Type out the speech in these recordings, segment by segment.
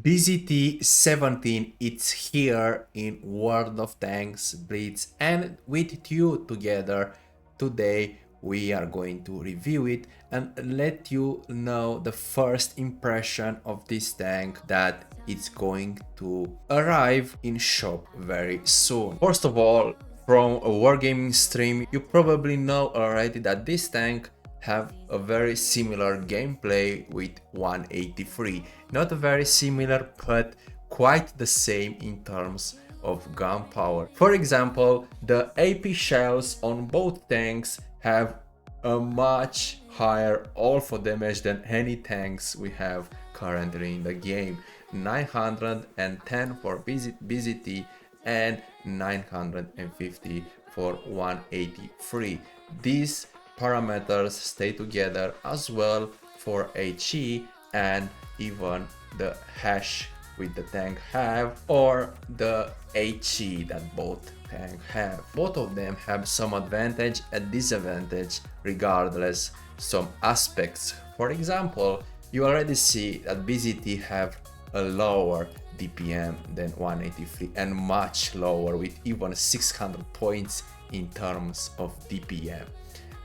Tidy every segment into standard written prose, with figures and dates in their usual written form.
BZT-70, it's here in World of Tanks Blitz, and with you together today we are going to review it and let you know the first impression of this tank that it's going to arrive in shop very soon. First of all, from a wargaming stream, you probably know already that this tank have a very similar gameplay with 183. Not very similar, but quite the same in terms of gun power. For example, the AP shells on both tanks have a much higher all-for damage than any tanks we have currently in the game. 910 for BZT and 950 for 183. These parameters stay together as well for HE and even the hash with the tank have, or the HE that both tank have. Both of them have some advantage and disadvantage regardless some aspects. For example, you already see that BZT have a lower DPM than 183 and much lower with even 600 points in terms of DPM,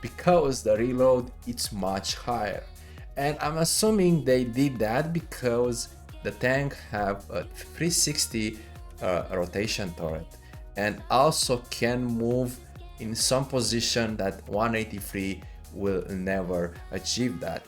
because the reload is much higher. And I'm assuming they did that because the tank have a 360 rotation turret and also can move in some position that 183 will never achieve that.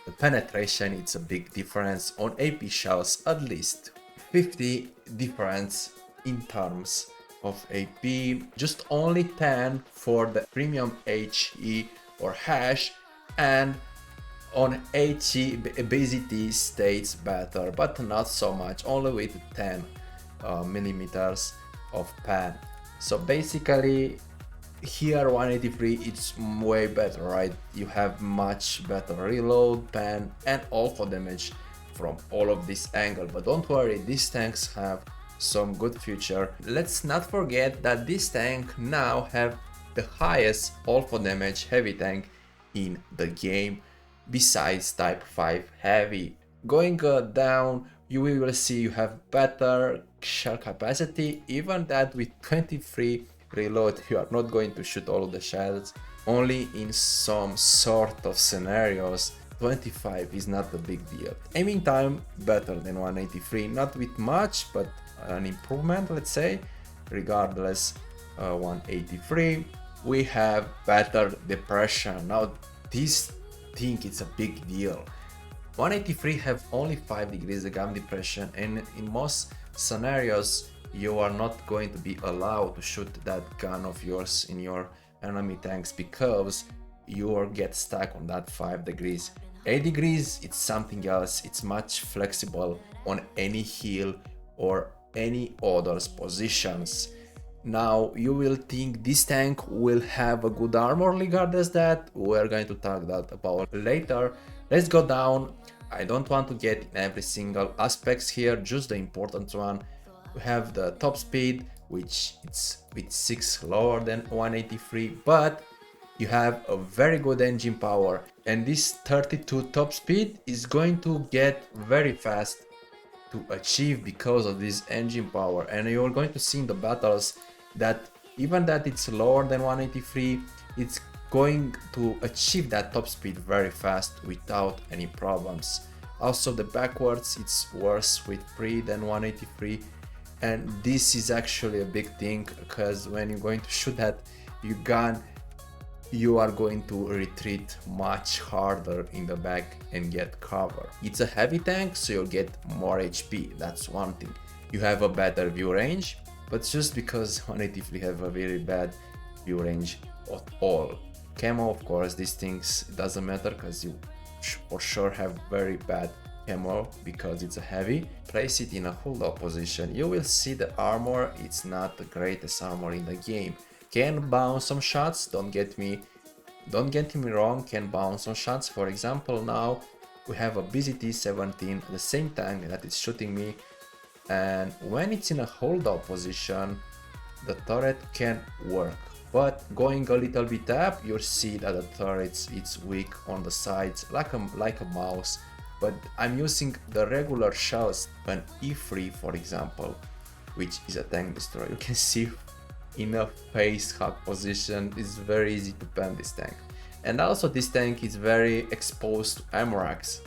The penetration, it's a big difference on AP shells, at least 50 difference in terms of AP, just only 10 for the premium HE or hash, and on HE BZT stays better, but not so much, only with 10 millimeters of pan. So basically here 183 it's way better, right? You have much better reload, pan, and all for damage from all of this angle. But don't worry, these tanks have some good future. Let's not forget that this tank now have the highest all for damage heavy tank in the game besides type 5 heavy. Going down, you will see you have better shell capacity, even that with 23 reload you are not going to shoot all of the shells, only in some sort of scenarios. 25 is not a big deal. Aiming time better than 183, not with much, but an improvement, let's say. Regardless, 183, we have better depression. Now this thing is a big deal. 183 have only 5 degrees of gun depression, and in most scenarios you are not going to be allowed to shoot that gun of yours in your enemy tanks because you will get stuck on that 5 degrees. 8 degrees, it's something else. It's much flexible on any hill or any other's positions. Now you will think this tank will have a good armor regardless that. We're going to talk that about later. Let's go down. I don't want to get in every single aspects here, just the important one. We have the top speed, which it's with 6 lower than 183, but you have a very good engine power, and this 32 top speed is going to get very fast to achieve because of this engine power. And you're going to see in the battles that even that it's lower than 183, it's going to achieve that top speed very fast without any problems. Also the backwards, it's worse with 3 than 183, and this is actually a big thing because when you're going to shoot that gun, you are going to retreat much harder in the back and get cover. It's a heavy tank, so you'll get more HP, that's one thing. You have a better view range, but just because 183 have a very bad view range at all. Camo, of course, these things doesn't matter because you for sure have very bad camo because it's a heavy. Place it in a hold up position, you will see the armor, it's not the greatest armor in the game. Can bounce some shots, don't get me wrong, can bounce some shots. For example, now we have a BZT-70, the same tank that is shooting me, and when it's in a hold up position the turret can work, but going a little bit up you see that the turret it's weak on the sides like a mouse, but I'm using the regular shells. An E3 for example, which is a tank destroyer. You can see in a face hug position it's very easy to pen this tank. And also this tank is very exposed to ammo racks.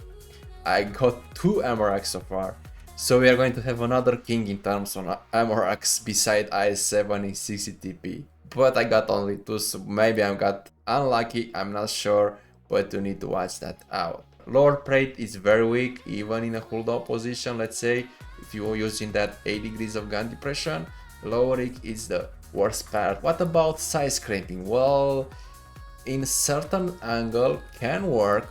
I got 2 ammo racks so far. So we are going to have another king in terms of ammo racks beside IS-7 in 60 TP. But I got only 2, so maybe I got unlucky, I'm not sure, but you need to watch that out. Lower plate is very weak, even in a hold-up position, let's say, if you're using that 8 degrees of gun depression, lowering is the worst part. What about side scraping? Well, in certain angle can work.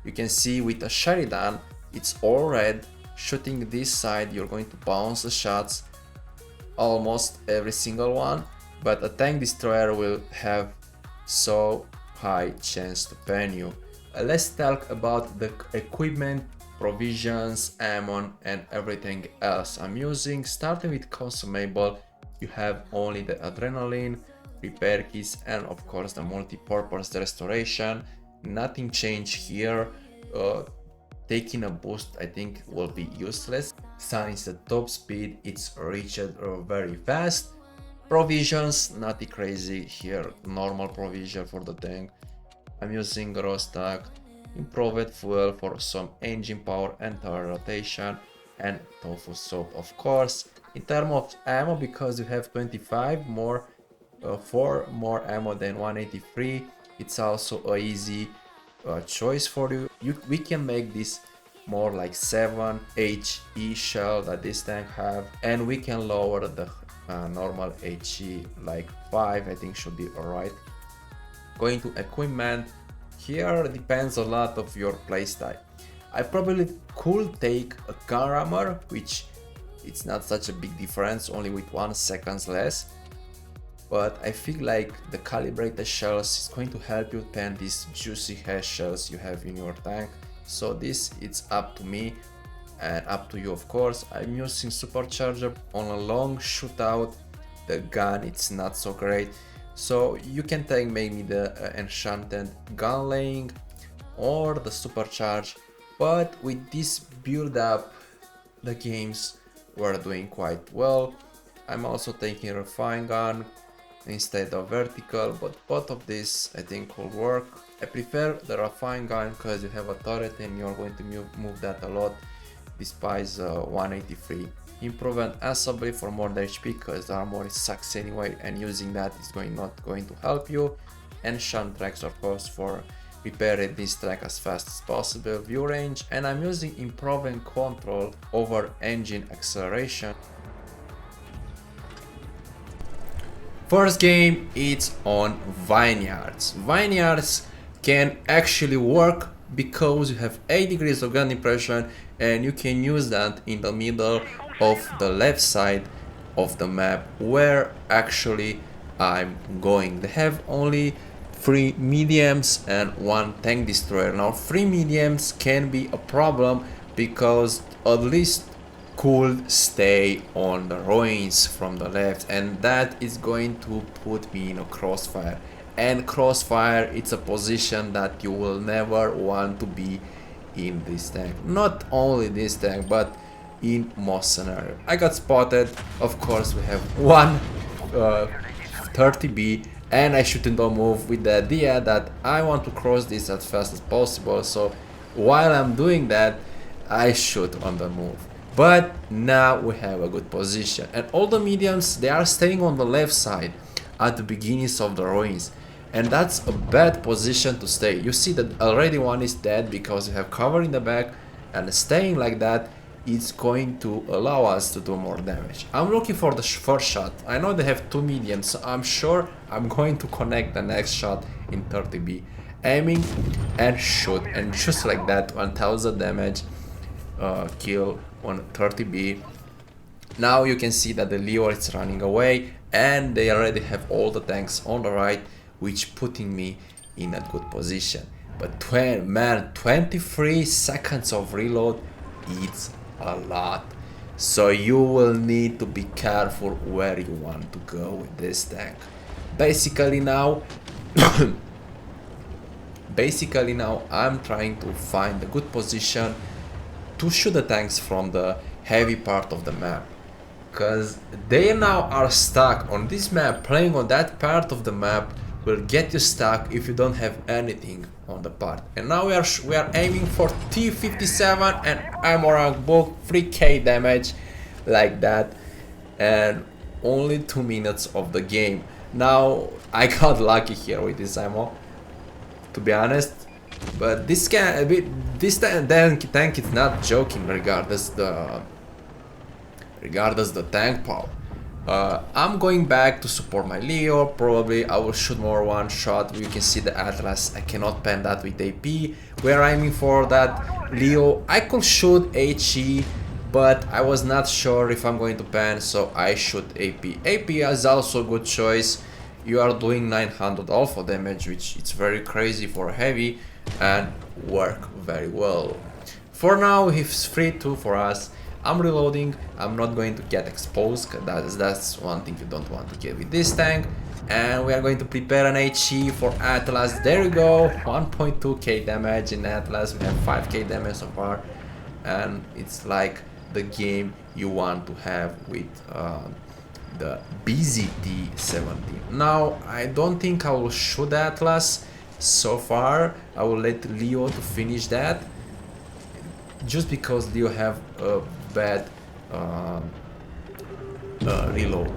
You can see with a Sheridan, it's all red. Shooting this side, you're going to bounce the shots, almost every single one, but a tank destroyer will have so high chance to pen you. Let's talk about the equipment, provisions, ammo and everything else I'm using. Starting with consumable, you have only the adrenaline, repair kits and of course the multi-purpose restoration. Nothing changed here. Taking a boost I think will be useless. Sun is the top speed, it's reached very fast. Provisions, nothing crazy here, normal provision for the tank. I'm using raw stock, improved fuel for some engine power and tire rotation, and tofu soup of course. In terms of ammo, because you have 25 more, 4 more ammo than 183, it's also a easy choice for you. We can make this more like 7 HE shell that this tank have, and we can lower the normal HE like 5, I think should be alright. Going to equipment, here depends a lot of your playstyle. I probably could take a gun rammer, which it's not such a big difference, only with 1 second less. But I feel like the calibrated shells is going to help you pen these juicy hash shells you have in your tank. So this it's up to me and up to you of course. I'm using supercharger on a long shootout. The gun it's not so great, so you can take maybe the enchanted gun laying or the supercharge, but with this build up the games were doing quite well. I'm also taking refine gun instead of vertical, but both of these I think will work. I prefer the refine gun because you have a turret and you're going to move that a lot, despite 183. Improvement assembly for more HP because the armor sucks anyway, and using that is not going to help you. And shunt tracks of course for repairing this track as fast as possible. View range, and I'm using improving control over engine acceleration. First game, it's on Vineyards. Vineyards can actually work because you have 8 degrees of gun depression and you can use that in the middle of the left side of the map where actually I'm going. They have only 3 mediums and 1 tank destroyer. Now 3 mediums can be a problem because at least could stay on the ruins from the left, and that is going to put me in a crossfire, and crossfire it's a position that you will never want to be in this tank. Not only this tank but in most scenarios. I got spotted, of course we have one 30B and I shouldn't move with the idea that I want to cross this as fast as possible, so while I'm doing that I shoot on the move. But now we have a good position, and all the mediums they are staying on the left side at the beginnings of the ruins, and that's a bad position to stay. You see that already one is dead because you have cover in the back, and staying like that is going to allow us to do more damage. I'm looking for the first shot. I know they have 2 mediums, so I'm sure I'm going to connect the next shot in 30B. Aiming and shoot, and just like that 1000 damage kill on 30B. Now you can see that the Leo is running away and they already have all the tanks on the right, which putting me in a good position. But 23 seconds of reload, it's a lot. So you will need to be careful where you want to go with this tank. Basically now I'm trying to find a good position to shoot the tanks from the heavy part of the map, because they now are stuck on this map. Playing on that part of the map will get you stuck if you don't have anything on the part. And now we are aiming for T57 and ammo rank book, 3k damage like that, and only 2 minutes of the game. Now I got lucky here with this ammo, to be honest, but this tank is not joking regardless the tank power. I'm going back to support my Leo. Probably I will shoot more one shot. You can see the Atlas. I cannot pen that with AP. We're aiming for that Leo. I could shoot HE, but I was not sure if I'm going to pen, so I shoot AP. AP is also a good choice. You are doing 900 alpha damage, which it's very crazy for heavy, and work very well. For now, it's 3-2 for us. I'm reloading. I'm not going to get exposed, cause that's one thing you don't want to get with this tank. And we are going to prepare an HE for Atlas. There we go, 1.2k damage in Atlas. We have 5k damage so far, and it's like the game you want to have with the BZT-70. Now I don't think I will shoot Atlas so far. I will let Leo to finish that, just because Leo have a bad reload,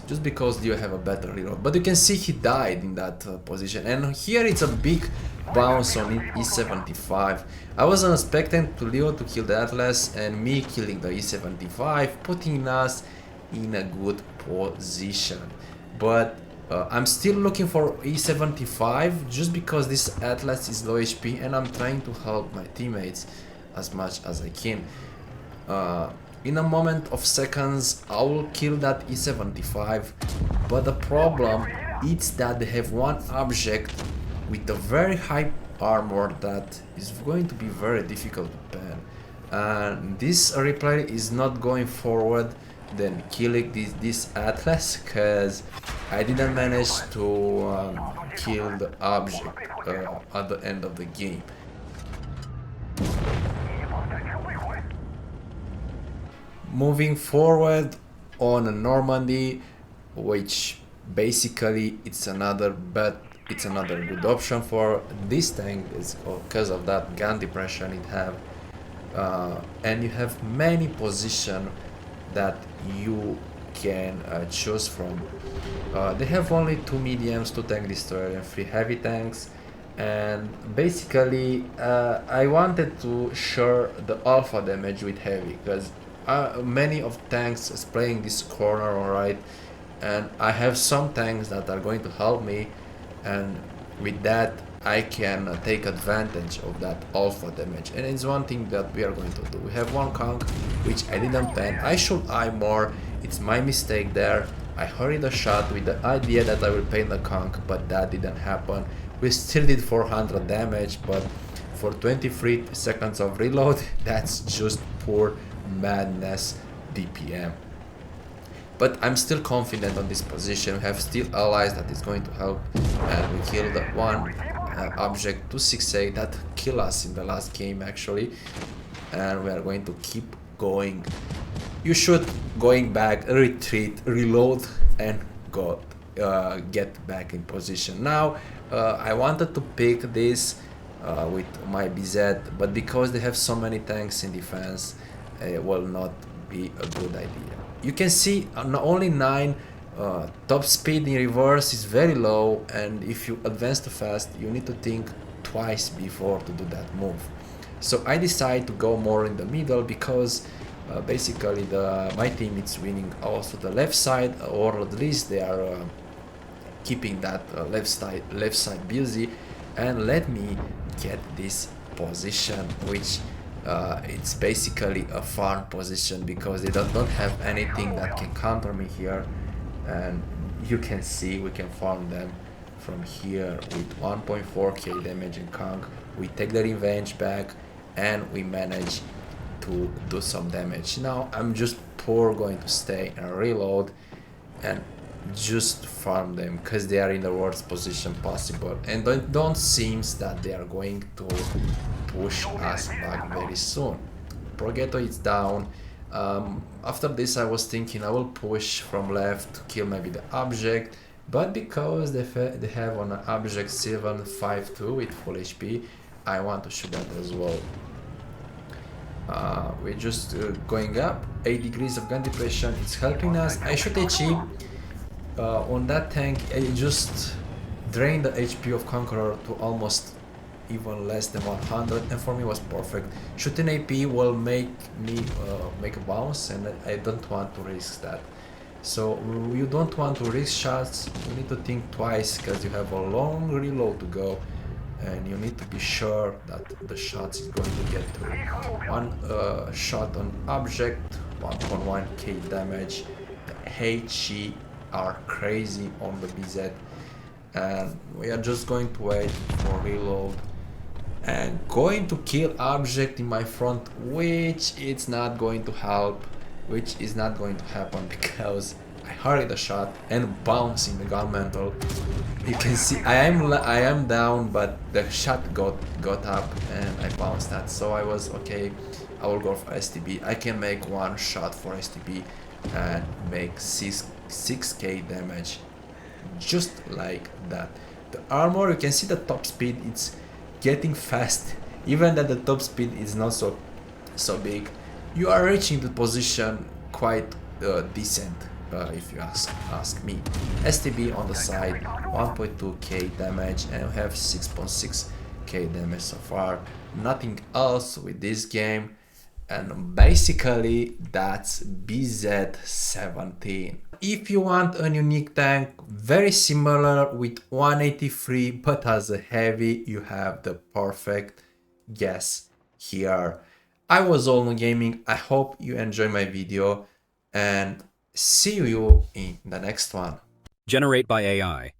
just because Leo have a better reload. But you can see he died in that position, and here it's a big bounce on E75. I wasn't expecting Leo to kill the Atlas and me killing the E75, putting us in a good position. But I'm still looking for E75 just because this Atlas is low HP, and I'm trying to help my teammates as much as I can. In a moment of seconds I will kill that E75, but the problem is that they have one object with a very high armor that is going to be very difficult to pen, and this replay is not going forward than killing this Atlas, because I didn't manage to kill the object at the end of the game. Moving forward on Normandy, which basically it's another good option for this tank, is because of that gun depression it have, and you have many positions that you can choose from. They have only 2 mediums, 2 tank destroyers, and 3 heavy tanks. And basically I wanted to share the alpha damage with heavy, because many of tanks is playing this corner, alright, and I have some tanks that are going to help me, and with that I can take advantage of that alpha damage. And it's one thing that we are going to do. We have one conch which I didn't pen. I should eye more, it's my mistake there. I hurried the shot with the idea that I will pen the conch, but that didn't happen. We still did 400 damage, but for 23 seconds of reload, that's just pure madness DPM. But I'm still confident on this position. We have still allies that is going to help, and we killed one object 268 that killed us in the last game actually, and we are going to keep going. You should going back, retreat, reload, and go get back in position. Now I wanted to pick this with my BZ, but because they have so many tanks in defense, it will not be a good idea. You can see only 9, top speed in reverse is very low, and if you advance too fast you need to think twice before to do that move. So I decided to go more in the middle, because basically my team is winning also the left side, or at least they are keeping that left side busy, and let me get this position, which it's basically a farm position, because they don't have anything that can counter me here. And you can see we can farm them from here with 1.4k damage in conch. We take the revenge back and we manage to do some damage. Now I'm just going to stay and reload and just farm them, because they are in the worst position possible, and don't seems that they are going to push us back very soon. Progetto is down. After this I was thinking I will push from left to kill maybe the object, but because they have on an object 752 with full HP, I want to shoot that as well. We're just going up, 8 degrees of gun depression, it's helping us. I shoot HE on that tank. It just drained the HP of Conqueror to almost even less than 100, and for me was perfect. Shooting AP will make me make a bounce, and I don't want to risk that. So you don't want to risk shots, you need to think twice because you have a long reload to go, and you need to be sure that the shot is going to get through. One shot on object, 1.1k damage. The HE are crazy on the BZ, and we are just going to wait for reload and going to kill object in my front, which it's not going to help, which is not going to happen because I hurried the shot and bounce in the gun mantle. You can see I am down, but the shot got up and I bounced that. So I was okay, I will go for STB. I can make one shot for STB and make 6k damage just like that. The armor, you can see the top speed, it's getting fast, even that the top speed is not so big. You are reaching the position quite decent, if you ask me. STB on the side, 1.2k damage, and we have 6.6k damage so far. Nothing else with this game, and basically that's BZ-70. If you want a unique tank, very similar with 183 but as a heavy, you have the perfect guess here. I was Olmo Gaming, I hope you enjoy my video, and see you in the next one. Generate by AI.